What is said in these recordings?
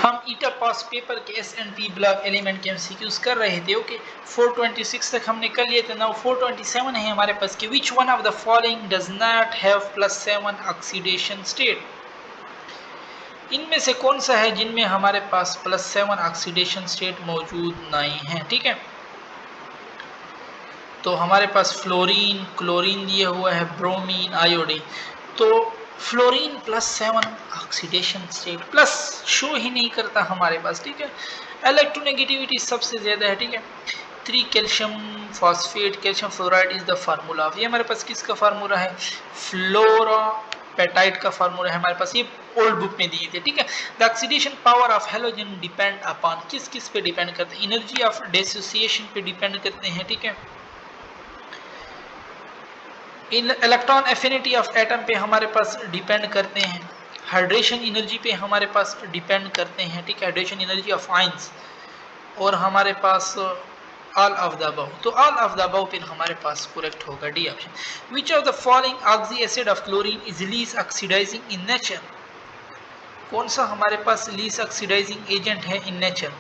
हम ईटा पास पेपर के S&P block element के MCQs कर रहे थे। ओके 426 तक हमने कर लिए थे। नाउ 427 है हमारे पास कि which one of the following does not have +7 oxidation state. इनमें से कौन सा है जिनमें हमारे पास +7 ऑक्सीडेशन स्टेट मौजूद नहीं है। ठीक है, तो हमारे पास फ्लोरीन, क्लोरीन दिया हुआ है, ब्रोमीन, आयोडीन। तो fluorine +7 oxidation state plus show ही नहीं करता हमारे पास। ठीक है, इलेक्ट्रोनेगेटिविटी सबसे ज्यादा है। ठीक है, 3 calcium phosphate calcium fluoride is the formula. ये हमारे पास किसका फार्मूला है? फ्लोरापेटाइट का फार्मूला है हमारे पास, ये ओल्ड बुक में दिए थे। ठीक है, the oxidation power of halogen depend upon, किस किस पे डिपेंड करते हैं? एनर्जी ऑफ डिसोसिएशन पे डिपेंड करते हैं। ठीक है, इलेक्ट्रॉन एफिनिटी ऑफ एटम पे हमारे पास डिपेंड करते हैं, हाइड्रेशन एनर्जी पे हमारे पास डिपेंड करते हैं। ठीक है, हाइड्रेशन एनर्जी ऑफ आयंस, और हमारे पास ऑल ऑफ द अबव। तो ऑल ऑफ द अबव फिर हमारे पास करेक्ट होगा D option. Which of the following oxy acid of chlorine is least oxidising in nature. कौन सा हमारे पास लीस्ट ऑक्सीडाइजिंग एजेंट है इन नेचर?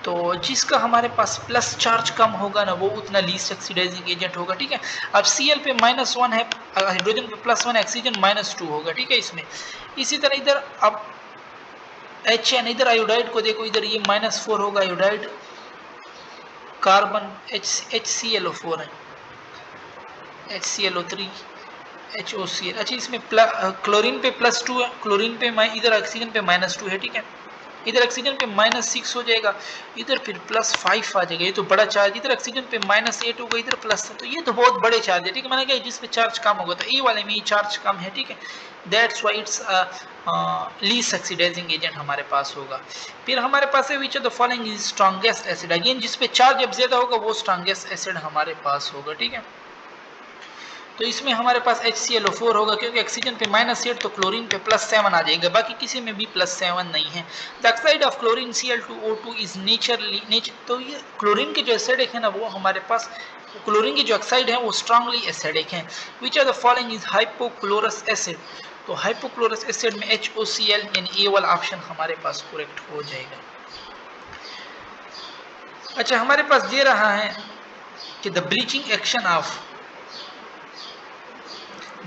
तो जिसका हमारे पास प्लस चार्ज कम होगा ना, वो उतना लीस्ट ऑक्सीडाइजिंग एजेंट होगा। ठीक है, अब Cl पे -1 है, हाइड्रोजन पे +1, ऑक्सीजन -2 होगा। ठीक है, इसमें इसी तरह इधर अब HN, इधर आयोडाइड को देखो, इधर ये -4 होगा आयोडाइड, कार्बन HClO4 है, HClO3, HOCl। अच्छा, इसमें क्लोरीन पे +2 है, क्लोरीन पे इधर ऑक्सीजन पे -2 है। ठीक है, इधर ऑक्सीजन पे -6 हो जाएगा, इधर फिर +5 आ जाएगा, ये तो बड़ा चार्ज। इधर ऑक्सीजन पे -8 होगा, इधर प्लस, तो ये तो बहुत बड़े चार्ज है। ठीक है, मैंने कहा जिस पे चार्ज कम होगा, तो ए वाले में ये चार्ज कम है। ठीक है, that's why it's least oxidising agent हमारे पास होगा। फिर हमारे पास है which of the following is strongest acid. Again जिस पे चार्ज अब ज्यादा होगा वो स्ट्रॉन्गेस्ट एसिड हमारे पास होगा। ठीक है, तो इसमें हमारे पास HClO4 होगा, क्योंकि ऑक्सीजन पे -8 तो क्लोरीन पे +7 आ जाएगा, बाकी किसी में भी +7 नहीं है। The oxide of chlorine Cl2O2 is naturally तो ये क्लोरीन के जो एसिडिक है ना, वो हमारे पास क्लोरीन की जो ऑक्साइड है वो स्ट्रांगली एसिडिक है। Which of the following is hypochlorous acid. तो हाइपोक्लोरस एसिड में HOCl यानी ए वाला ऑप्शन हमारे पास करेक्ट हो जाएगा। अच्छा, हमारे पास दे रहा है कि the bleaching action of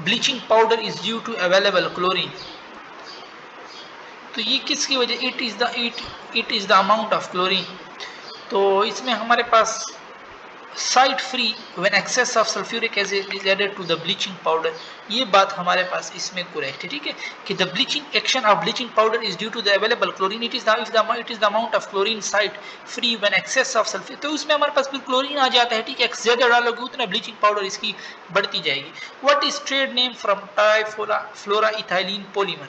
bleaching powder is due to available chlorine. तो ये किसकी वजह? It is the amount of chlorine. तो इसमें हमारे पास side free when excess of sulphuric acid is added to the bleaching powder, ये बात हमारे पास इसमें करेक्ट है। ठीक है, कि the bleaching action of bleaching powder is due to the available chlorine, it is the amount of chlorine side free when excess of sulphur. तो उसमें हमारे पास फिर क्लोरीन आ जाता है। ठीक है, ज्यादा डालोगे उतना ब्लीचिंग पाउडर इसकी बढ़ती जाएगी। What is trade name from trifluoroethylene polymer.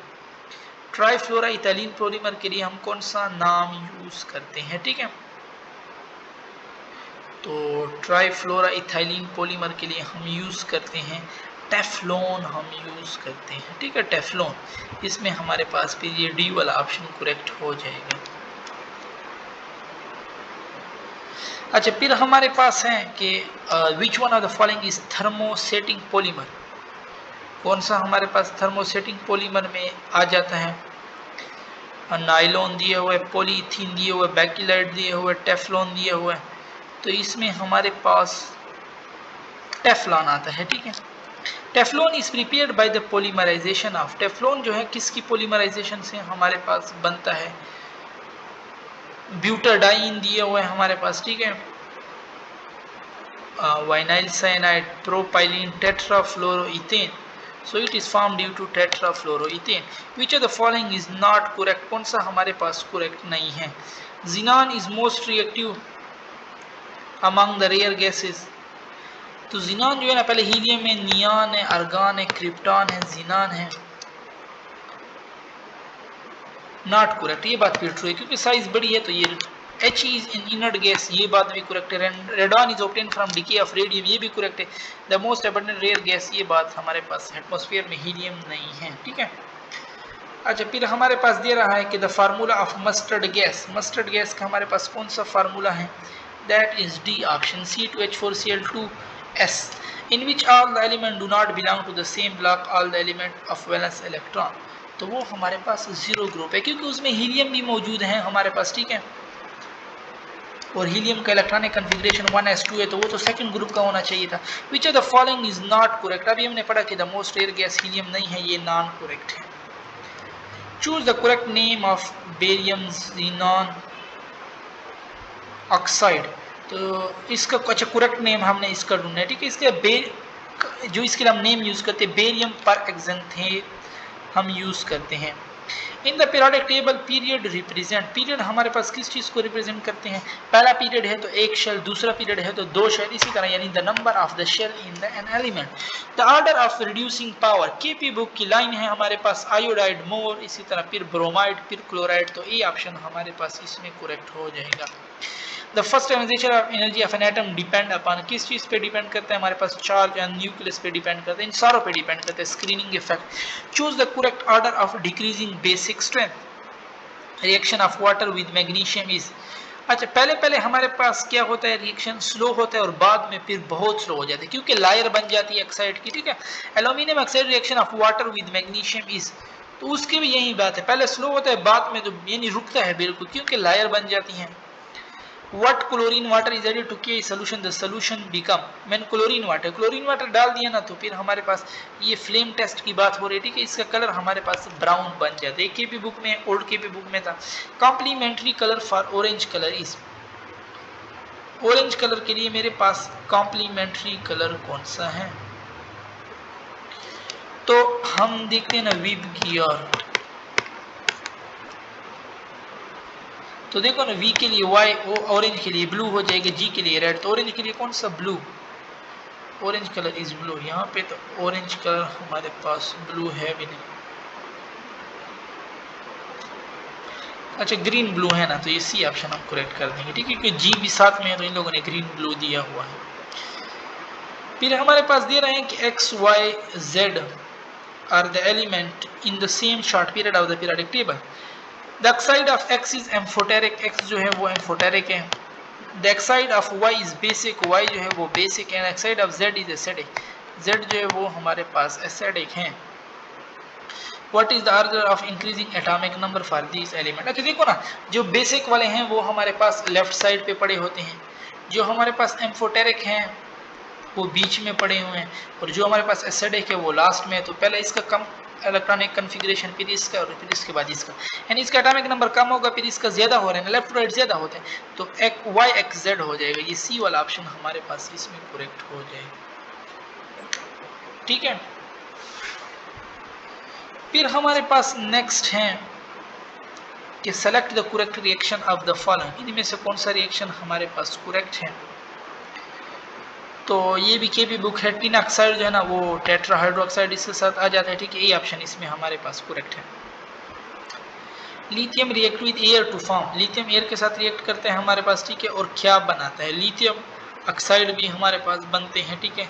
Trifluoroethylene polymer के लिए हम कौन सा नाम यूज करते हैं? ठीक है, तो ट्राइफ्लोरा इथाइलिन पॉलीमर के लिए हम यूज करते हैं टेफ्लॉन, हम यूज करते हैं। ठीक है, टेफ्लॉन। इसमें हमारे पास फिर ये डी वाला ऑप्शन करेक्ट हो जाएगा। अच्छा, फिर हमारे पास है कि which one of the following is thermosetting polymer. कौन सा हमारे पास थर्मोसेटिंग पॉलीमर में आ जाता है? नाइलॉन दिया हुआ है, पॉलीथीन दिया हुआ है, बैकिलाइट दिया हुआ है, टेफ्लॉन दिया हुआ है। तो इसमें हमारे पास टेफ्लॉन आता है। ठीक है, Teflon is prepared by the polymerisation of. Teflon जो है किसकी पॉलीमराइजेशन से हमारे पास बनता है? ब्यूटाडाइन दिया हुआ है हमारे पास। ठीक है, vinyl cyanide, propylene, tetrafluoroethane. So it is form due to tetrafluoroethane. Which of the following is not correct. कौन सा हमारे पास करेक्ट नहीं है? Xenon is most reactive among the rare gases. तो जिनान जो है ना, पहले हीलियम है, नियान है, आर्गान है, क्रिप्टॉन है, जिनान है, नॉट करेक्ट। ये बात फिर ट्रू है, क्योंकि साइज बड़ी है। तो ये H is in inert gas, ये बात भी करेक्ट है। Radon is obtain from decay of radium, ये भी करेक्ट है। The most abundant rare gas, ये बात हमारे पास एटमॉस्फेयर में हीलियम नहीं है। ठीक है, अच्छा, फिर हमारे पास दे रहा है कि the formula of mustard gas. Mustard gas का हमारे पास कौन सा फार्मूला है? That is D option, C2H4Cl2S, in which all the elements do not belong to the same block, all the element of valence electron। तो वो हमारे पास 0 group है, क्योंकि उसमें हीलियम भी मौजूद है हमारे पास, ठीक है। और हीलियम का इलेक्ट्रॉनिक कॉन्फ़िगरेशन 1s2 है, तो वो तो सेकंड ग्रुप का होना चाहिए था। Which of the following is not correct. अभी हमने पढ़ा कि the most rare gas helium नहीं है, ये नॉन करेक्ट है। Choose the correct name of barium xenon oxide. तो इसका अच्छा करेक्ट नेम हमने इसका ढूंढना है, ठीक है। इसके जो इसके लिए हम नेम यूज करते हैं बेरियम पर एक्जेंथे हम यूज करते हैं। In the periodic table period represent, period हमारे पास किस चीज को रिप्रेजेंट करते हैं। पहला पीरियड है तो एक शेल, दूसरा पीरियड है तो 2 शेल, इसी तरह यानी the number of the shell in an element. The order of reducing power, KP book की लाइन है हमारे पास आयोडाइड मोर, इसी तरह फिर ब्रोमाइड, फिर क्लोराइड, तो ये ऑप्शन हमारे पास इसमें करेक्ट हो जाएगा। The first organisation of energy of an atom depend upon, किस चीज पे डिपेंड करता है हमारे पास, चार्ज एंड न्यूक्लियस पे डिपेंड करता है, इन सारों पे डिपेंड करता है। Screening effect. Choose the correct order of decreasing basic strength. Reaction of water with magnesium is, अच्छा पहले हमारे पास क्या होता है, रिएक्शन स्लो होता है और बाद में फिर बहुत स्लो हो जाता है, क्योंकि लायर बन जाती है ऑक्साइड की, ठीक है। Aluminium oxide reaction of water with magnesium is, तो उसकी भी यही बात है, पहले स्लो होता है बाद में तो यानी रुकता है बिल्कुल, क्योंकि लायर बन जाती है। What chlorine water is added to K solution, the solution become, मैंने क्लोरीन वाटर डाल दिया ना, तो फिर हमारे पास ये फ्लेम टेस्ट की बात हो रही है, ठीक है। इसका कलर हमारे पास ब्राउन बन जाता है। केपी बुक में, ओल्ड केपी बुक में था complementary colour for orange colour is, orange colour के लिए मेरे पास कॉम्प्लीमेंट्री कलर कौन सा है, तो हम देखते हैं ना विब की और, तो देखो ना वी के लिए वाई, ऑरेंज के लिए ब्लू हो जाएगा, जी के लिए रेड, तो ऑरेंज के लिए कौन सा blue, orange colour is blue. यहाँ पे तो ऑरेंज कलर हमारे पास ब्लू है भी नहीं, अच्छा ग्रीन ब्लू है ना, तो ये सी ऑप्शन हम करेक्ट कर देंगे, ठीक है, क्योंकि जी भी साथ में है तो इन लोगों ने ग्रीन ब्लू दिया हुआ है। फिर हमारे पास दे रहे हैं कि X Y Z are the element in the same short period of the periodic table. The oxide of X is amphoteric, X जो है वो एम्फोटेरिक है। The oxide of Y is basic, Y जो है वो बेसिक है। Oxide of Z is acidic, Z जो है वो हमारे पास एसिडिक है। What is the order of increasing atomic number for this element. अच्छा देखो ना, जो बेसिक वाले हैं वो हमारे पास लेफ्ट साइड पे पड़े होते हैं, जो हमारे पास एम्फोटेरिक हैं वो बीच में पड़े हुए हैं, और जो हमारे पास एसिडिक है वो लास्ट में है। तो पहले इसका कम इलेक्ट्रॉनिक कन्फिग्रेशन, फिर इसका और फिर इसके बाद इसका, यानी इसका एटॉमिक नंबर कम होगा फिर इसका ज्यादा हो रहा है, लेफ्ट राइट ज्यादा होते हैं, तो एक वाई एक्स जेड हो जाएगा। ये सी वाला ऑप्शन हमारे पास इसमें करेक्ट हो जाएगा, ठीक है। फिर हमारे पास नेक्स्ट है कि select the correct reaction of the following, इनमें से कौन सा रिएक्शन हमारे पास करेक्ट है। तो ये भी केपी बुक है, टिन ऑक्साइड जो है ना वो टेट्रा हाइड्रोक्साइड इसके साथ आ जाता है, ठीक है, ये ऑप्शन इसमें हमारे पास करेक्ट है। Lithium react with air to form, lithium air के साथ रिएक्ट करते हैं हमारे पास, ठीक है, और क्या बनाता है, लिथियम ऑक्साइड भी हमारे पास बनते हैं, ठीक है,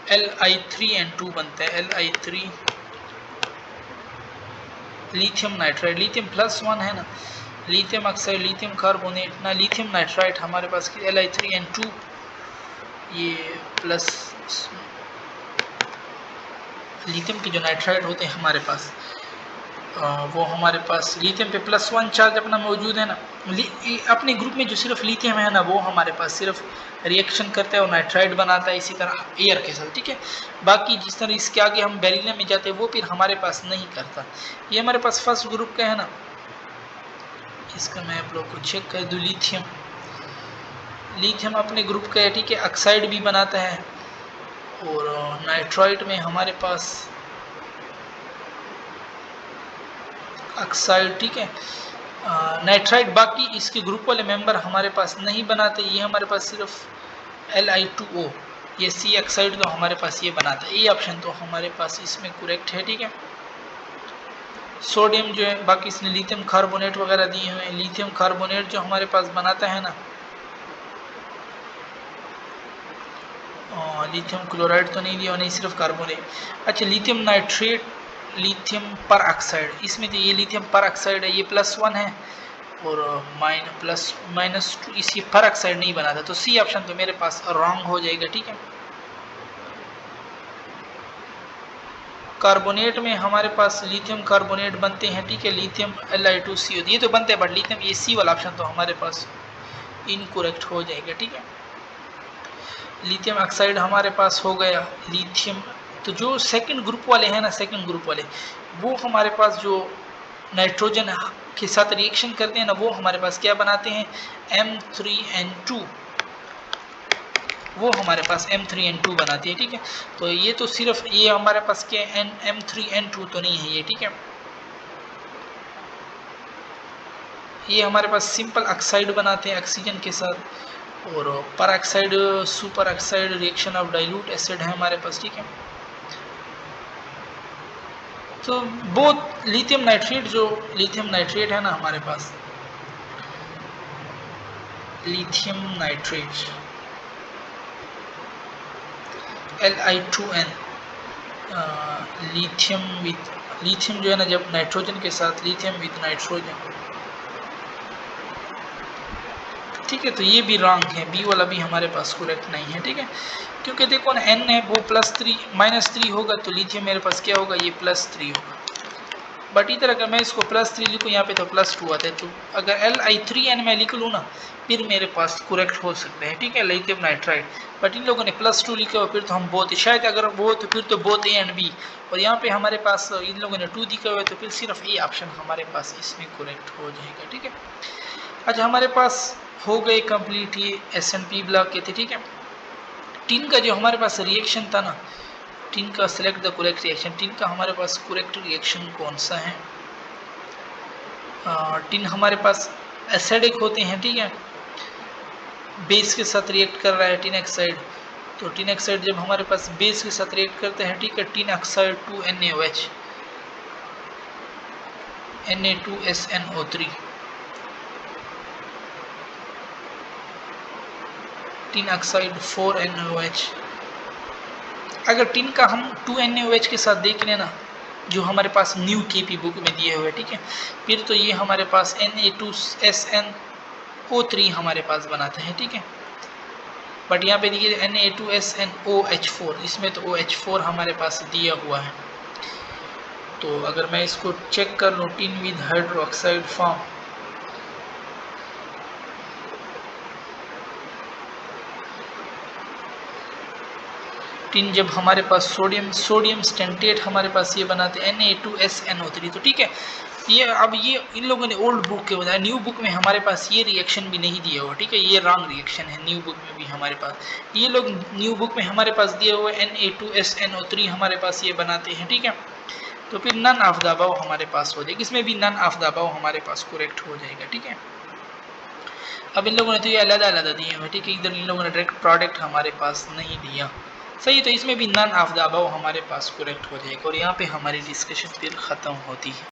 Li3N2 बनता है, Li3 लिथियम नाइट्राइड, लिथियम +1 है ना, लिथियम ऑक्साइड, लिथियम कार्बोनेट ना, लिथियम नाइट्राइड हमारे पास Li3N2 ये प्लस, लिथियम के जो नाइट्राइड होते हैं हमारे पास वो हमारे पास लिथियम पे +1 चार्ज अपना मौजूद है ना। अपने ग्रुप में जो सिर्फ लिथियम है ना वो हमारे पास सिर्फ रिएक्शन करता है और नाइट्राइड बनाता है, इसी तरह एयर के साथ, ठीक है। बाकी जिस तरह इसके आगे हम बेरिलियम में जाते हैं वो फिर हमारे पास नहीं करता। ये हमारे पास फर्स्ट ग्रुप का है ना, इसका मैं आप लोग को चेक कर दूँ। लिथियम, लिथियम अपने ग्रुप का है, ठीक है, ऑक्साइड भी बनाता है, और नाइट्राइड में हमारे पास ऑक्साइड, ठीक है, नाइट्राइड, बाकी इसके ग्रुप वाले मेंबर हमारे पास नहीं बनाते, ये हमारे पास सिर्फ Li2O, ये सी ऑक्साइड तो हमारे पास ये बनाता है, ये ऑप्शन तो हमारे पास इसमें करेक्ट है, ठीक है। सोडियम जो है, बाकी इसने लिथियम कार्बोनेट वगैरह दिए हुए हैं, लिथियम कार्बोनेट जो हमारे पास बनाता है ना, लिथियम क्लोराइड तो नहीं दिया, नहीं सिर्फ कार्बोनेट। अच्छा लिथियम नाइट्रेट, लिथियम पर ऑक्साइड, इसमें तो ये लिथियम पर ऑक्साइड है, ये +1 है, और -2 इसी पर ऑक्साइड नहीं बना था, तो सी ऑप्शन तो मेरे पास रॉन्ग हो जाएगा, ठीक है। कार्बोनेट में हमारे पास लिथियम कार्बोनेट बनते हैं, ठीक है, लिथियम Li2CO, ये तो बनते हैं, बट लिथियम ये सी वाला ऑप्शन तो हमारे पास इनकरेक्ट हो जाएगा, ठीक है। लिथियम ऑक्साइड हमारे पास हो गया, लिथियम। तो जो सेकंड ग्रुप वाले हैं ना, सेकंड ग्रुप वाले, वो हमारे पास जो नाइट्रोजन के साथ रिएक्शन करते हैं ना, वो हमारे पास क्या बनाते हैं, M3N2, वो हमारे पास M3N2 बनाती है, ठीक है। तो ये तो सिर्फ ये हमारे पास क्या M3N2 तो नहीं है ये, ठीक है। ये हमारे पास सिंपल ऑक्साइड बनाते हैं ऑक्सीजन के साथ, और peroxide superoxide reaction of dilute acid है हमारे पास, ठीक है। तो बहुत लिथियम नाइट्रेट, जो लिथियम नाइट्रेट है ना हमारे पास, lithium nitrate Li2N, lithium with, lithium जो है ना जब नाइट्रोजन के साथ, लिथियम विथ नाइट्रोजन, ठीक है। तो ये भी रॉन्ग है, बी वाला भी हमारे पास करेक्ट नहीं है, ठीक है। क्योंकि देखो ना N है वो -3 होगा, तो लिथियम मेरे पास क्या होगा, ये +3 होगा। बट इधर अगर मैं इसको +3 लिखूँ, यहाँ पे तो +2 आता है, तो अगर Li3N मैं लिख लूँ ना, फिर मेरे पास करेक्ट हो सकते हैं, ठीक है, लिथियम नाइट्राइड। बट इन लोगों ने +2 लिखा हुआ, फिर तो हम बोथ, शायद अगर वो तो फिर तो बोथ A एंड B, और यहाँ पे हमारे पास इन लोगों ने 2 दिखा हुआ है, तो फिर सिर्फ ए ऑप्शन हमारे पास इसमें करेक्ट हो जाएगा, ठीक है। अच्छा, हमारे पास हो गए कंप्लीट ये S&P ब्लॉक के थे, ठीक है। टिन का जो हमारे पास रिएक्शन था ना, टिन का select the correct reaction, tin का हमारे पास करेक्ट रिएक्शन कौन सा है, टिन हमारे पास एसिडिक होते हैं, ठीक है, बेस के साथ रिएक्ट कर रहा है टिन ऑक्साइड। तो टिन ऑक्साइड जब हमारे पास बेस के साथ रिएक्ट करते हैं, ठीक है, tin oxide 2NaOH, Na2SNO3, tin oxide 4NaOH। अगर टिन का हम 2NaOH के साथ देख लें ना, जो हमारे पास न्यू केपी बुक में दिए हुए, ठीक है, फिर तो ये हमारे पास Na2SNO3 हमारे पास बनाते हैं, ठीक है। बट यहाँ पे देखिए Na2SNOH4, इसमें तो OH4 हमारे पास दिया हुआ है। तो अगर मैं इसको चेक कर लूँ, tin with hydroxide form, tin जब हमारे पास सोडियम स्टेंटेट हमारे पास ये बनाते हैं Na2SNO3, तो ठीक है। ये अब ये इन लोगों ने ओल्ड बुक के बताया, न्यू बुक में हमारे पास ये रिएक्शन भी नहीं दिया हुआ, ठीक है, ये रॉन्ग रिएक्शन है न्यू बुक में भी हमारे पास। ये लोग न्यू बुक में हमारे पास दिया हुआ Na2SNO3 हमारे पास ये बनाते हैं, ठीक है। तो फिर नन ऑफ द अबव हमारे पास हो जाएगा, इसमें भी नन ऑफ द अबव हमारे पास करेक्ट हो जाएगा, ठीक है। अब इन लोगों ने तो ये अलग-अलग दिए हुए, ठीक है, इधर इन लोगों ने डायरेक्ट प्रोडक्ट हमारे पास नहीं दिया, सही। तो इसमें भी नन ऑफ द अबव हमारे पास करेक्ट हो जाएगा, और यहाँ पे हमारी डिस्कशन फिर ख़त्म होती है।